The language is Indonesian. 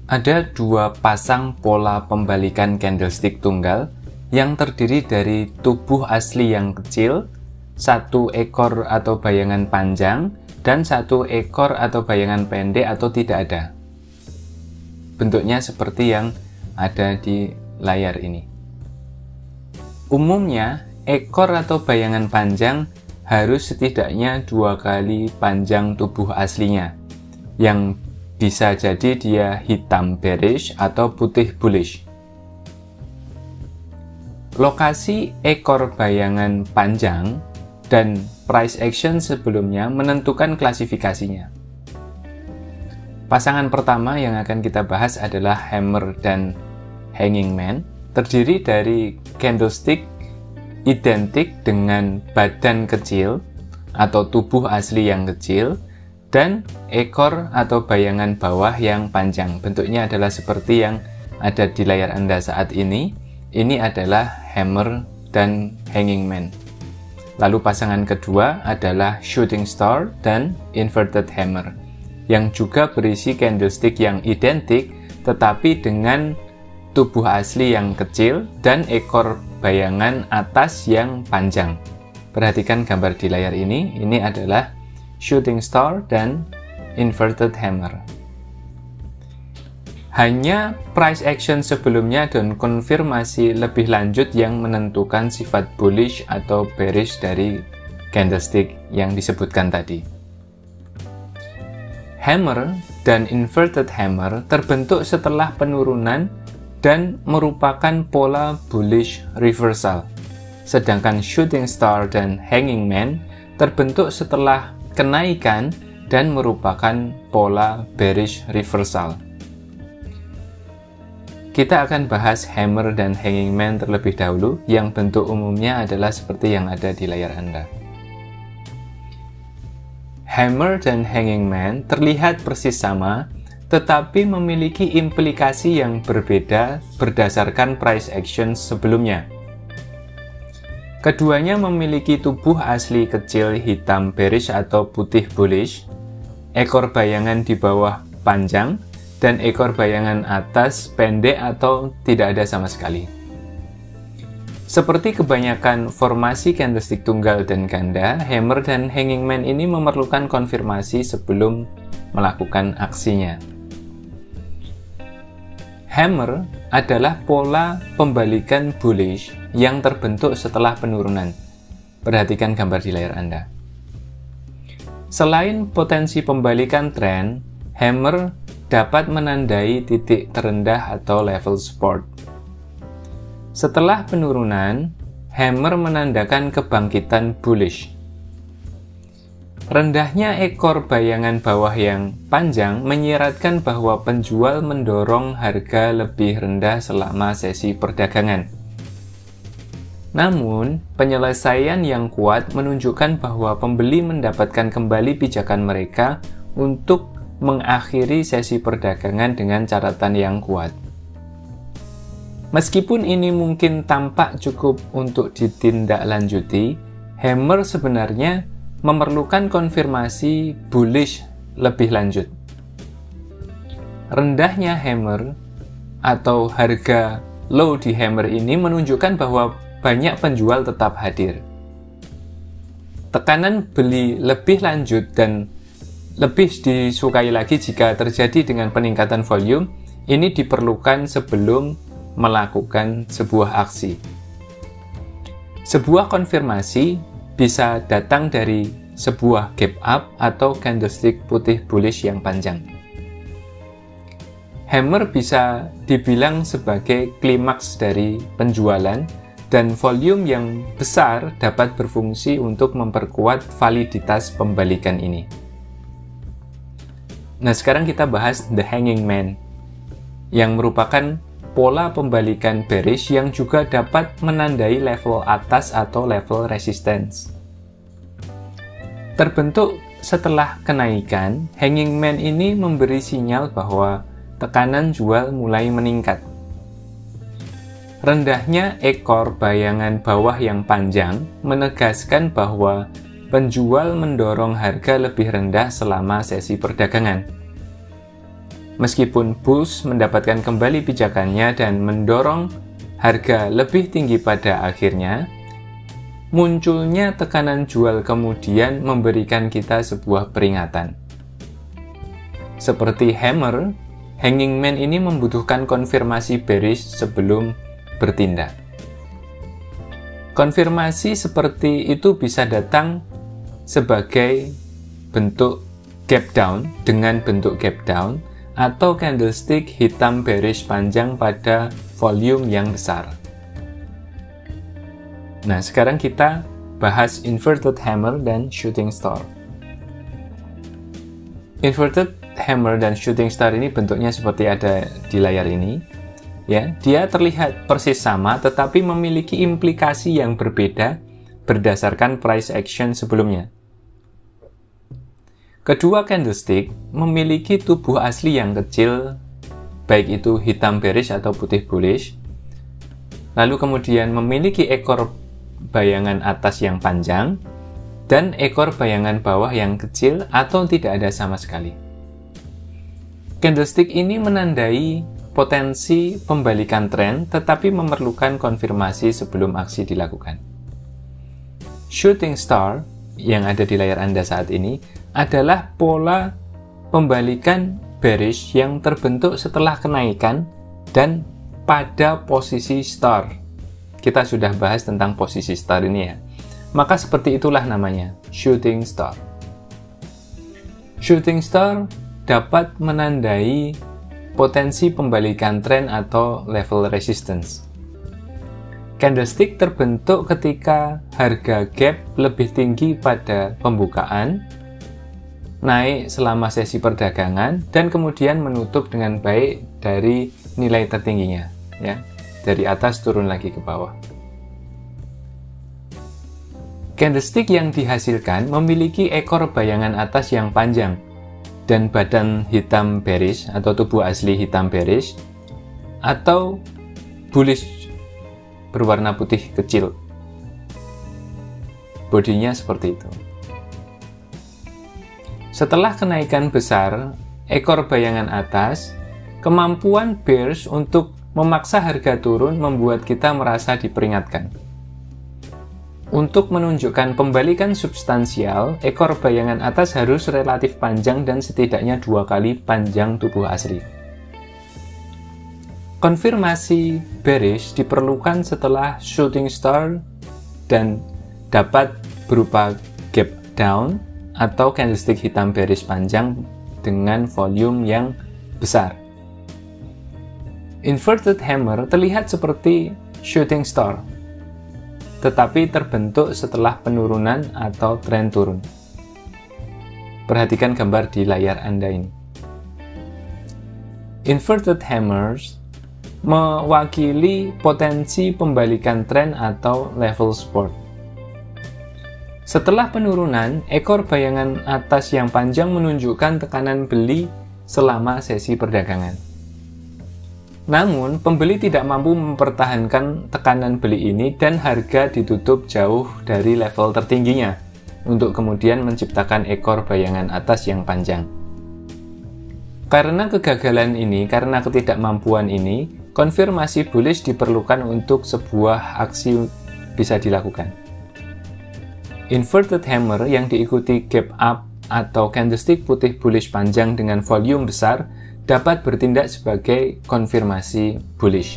Ada dua pasang pola pembalikan candlestick tunggal yang terdiri dari tubuh asli yang kecil, satu ekor atau bayangan panjang, dan satu ekor atau bayangan pendek atau tidak ada. Bentuknya seperti yang ada di layar ini. Umumnya, ekor atau bayangan panjang harus setidaknya 2 kali panjang tubuh aslinya, yang bisa jadi dia hitam bearish atau putih bullish. Lokasi ekor bayangan panjang dan price action sebelumnya menentukan klasifikasinya. Pasangan pertama yang akan kita bahas adalah hammer dan hanging man, terdiri dari candlestick identik dengan badan kecil atau tubuh asli yang kecil dan ekor atau bayangan bawah yang panjang. Bentuknya adalah seperti yang ada di layar Anda saat ini. Ini adalah hammer dan hanging man. Lalu pasangan kedua adalah shooting star dan inverted hammer, yang juga berisi candlestick yang identik tetapi dengan tubuh asli yang kecil dan ekor bayangan atas yang panjang. Perhatikan gambar di layar ini adalah shooting star dan inverted hammer. Hanya price action sebelumnya dan konfirmasi lebih lanjut yang menentukan sifat bullish atau bearish dari candlestick yang disebutkan tadi. Hammer dan inverted hammer terbentuk setelah penurunan dan merupakan pola bullish reversal. Sedangkan shooting star dan hanging man terbentuk setelah kenaikan dan merupakan pola bearish reversal. Kita akan bahas hammer dan hanging man terlebih dahulu, yang bentuk umumnya adalah seperti yang ada di layar Anda. Hammer dan hanging man terlihat persis sama, tetapi memiliki implikasi yang berbeda berdasarkan price action sebelumnya. Keduanya memiliki tubuh asli kecil hitam bearish atau putih bullish, ekor bayangan di bawah panjang, dan ekor bayangan atas pendek atau tidak ada sama sekali. Seperti kebanyakan formasi candlestick tunggal dan ganda, hammer dan hanging man ini memerlukan konfirmasi sebelum melakukan aksinya. Hammer adalah pola pembalikan bullish yang terbentuk setelah penurunan. Perhatikan gambar di layar Anda. Selain potensi pembalikan tren, hammer dapat menandai titik terendah atau level support. Setelah penurunan, hammer menandakan kebangkitan bullish. Rendahnya ekor bayangan bawah yang panjang menyiratkan bahwa penjual mendorong harga lebih rendah selama sesi perdagangan. Namun, penyelesaian yang kuat menunjukkan bahwa pembeli mendapatkan kembali pijakan mereka untuk mengakhiri sesi perdagangan dengan catatan yang kuat. Meskipun ini mungkin tampak cukup untuk ditindaklanjuti, hammer sebenarnya memerlukan konfirmasi bullish lebih lanjut. Rendahnya hammer atau harga low di hammer ini menunjukkan bahwa banyak penjual tetap hadir. Tekanan beli lebih lanjut dan lebih disukai lagi jika terjadi dengan peningkatan volume, ini diperlukan sebelum melakukan sebuah aksi. Sebuah konfirmasi bisa datang dari sebuah gap up atau candlestick putih bullish yang panjang. Hammer bisa dibilang sebagai klimaks dari penjualan, dan volume yang besar dapat berfungsi untuk memperkuat validitas pembalikan ini. Nah, sekarang kita bahas the hanging man, yang merupakan pola pembalikan bearish yang juga dapat menandai level atas atau level resistance. Terbentuk setelah kenaikan, hanging man ini memberi sinyal bahwa tekanan jual mulai meningkat. Rendahnya ekor bayangan bawah yang panjang menegaskan bahwa penjual mendorong harga lebih rendah selama sesi perdagangan. Meskipun bulls mendapatkan kembali pijakannya dan mendorong harga lebih tinggi pada akhirnya, munculnya tekanan jual kemudian memberikan kita sebuah peringatan. Seperti hammer, hanging man ini membutuhkan konfirmasi bearish sebelum bertindak. Konfirmasi seperti itu bisa datang sebagai bentuk gap down dengan bentuk gap down atau candlestick hitam bearish panjang pada volume yang besar. Nah, sekarang kita bahas inverted hammer dan shooting star. Inverted hammer dan shooting star ini bentuknya seperti ada di layar ini. Ya, dia terlihat persis sama tetapi memiliki implikasi yang berbeda berdasarkan price action sebelumnya. Kedua candlestick memiliki tubuh asli yang kecil, baik itu hitam bearish atau putih bullish, lalu kemudian memiliki ekor bayangan atas yang panjang, dan ekor bayangan bawah yang kecil atau tidak ada sama sekali. Candlestick ini menandai potensi pembalikan tren, tetapi memerlukan konfirmasi sebelum aksi dilakukan. Shooting star yang ada di layar Anda saat ini adalah pola pembalikan bearish yang terbentuk setelah kenaikan dan pada posisi star. Kita sudah bahas tentang posisi star ini ya. Maka seperti itulah namanya, shooting star. Shooting star dapat menandai potensi pembalikan tren atau level resistance. Candlestick terbentuk ketika harga gap lebih tinggi pada pembukaan, naik selama sesi perdagangan, dan kemudian menutup dengan baik dari nilai tertingginya, ya, dari atas turun lagi ke bawah. Candlestick yang dihasilkan memiliki ekor bayangan atas yang panjang dan badan hitam bearish atau tubuh asli hitam bearish atau bullish berwarna putih kecil. Bodinya seperti itu. Setelah kenaikan besar ekor bayangan atas, kemampuan bearish untuk memaksa harga turun membuat kita merasa diperingatkan. Untuk menunjukkan pembalikan substansial, ekor bayangan atas harus relatif panjang dan setidaknya 2 kali panjang tubuh asli. Konfirmasi bearish diperlukan setelah shooting star dan dapat berupa gap down atau candlestick hitam bearish panjang dengan volume yang besar. Inverted hammer terlihat seperti shooting star, tetapi terbentuk setelah penurunan atau tren turun. Perhatikan gambar di layar Anda ini. Inverted hammers mewakili potensi pembalikan tren atau level support. Setelah penurunan, ekor bayangan atas yang panjang menunjukkan tekanan beli selama sesi perdagangan. Namun, pembeli tidak mampu mempertahankan tekanan beli ini dan harga ditutup jauh dari level tertingginya untuk kemudian menciptakan ekor bayangan atas yang panjang. Karena kegagalan ini, karena ketidakmampuan ini, konfirmasi bullish diperlukan untuk sebuah aksi bisa dilakukan. Inverted hammer yang diikuti gap up atau candlestick putih bullish panjang dengan volume besar dapat bertindak sebagai konfirmasi bullish.